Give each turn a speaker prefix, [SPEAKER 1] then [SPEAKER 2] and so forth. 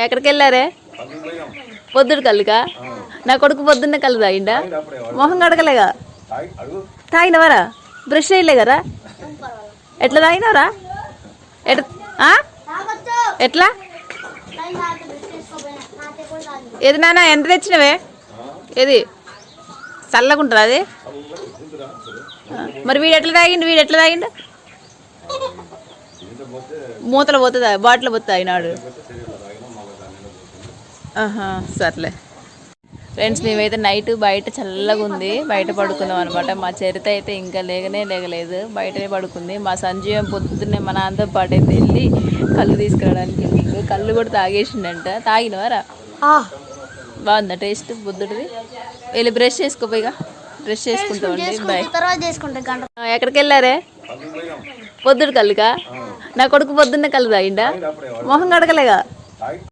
[SPEAKER 1] ఎక్కడికి వెళ్ళారే? పొద్దుడు కళ్ళుకా? నా కొడుకు పొద్దున్నే కళ్ళు తాగిండా? మొహం కడగలేగా? తాగినవరా? బ్రష్ చేయలే కదా? ఎట్లా తాగినవరా? ఎట్లా ఏది నాన్న? ఎంత తెచ్చినవే? ఏది చల్లగుంటుందా అది? మరి వీడు ఎట్లా తాగిండు? మూతలు పోతుందా? బాటిల్ పోతుంది అయినాడు. సర్లే ఫ్రెండ్స్, మేమైతే నైట్ బయట చల్లగా ఉంది, బయట పడుకున్నాం అనమాట. మా చరిత అయితే ఇంకా లేగలేదు, బయటనే పడుకుంది. మా సంజీవం పొద్దున్నే మా నాన్నతో పాటు అయితే వెళ్ళి కళ్ళు తీసుకురావడానికి వెళ్ళిండు. కళ్ళు కూడా తాగేసిండంట. తాగినవారా? బాగుందా టేస్ట్ బుద్ధుడిది? వెళ్ళి బ్రష్ చేసుకోపోయిగా, బ్రష్ చేసుకుంటామండి. బాయ్. ఎక్కడికి వెళ్ళారే? పొద్దుడు కళ్ళుకా? నా కొడుకు పొద్దున్నే కళ్ళు తాగిండా? మొహం కడగలేగా?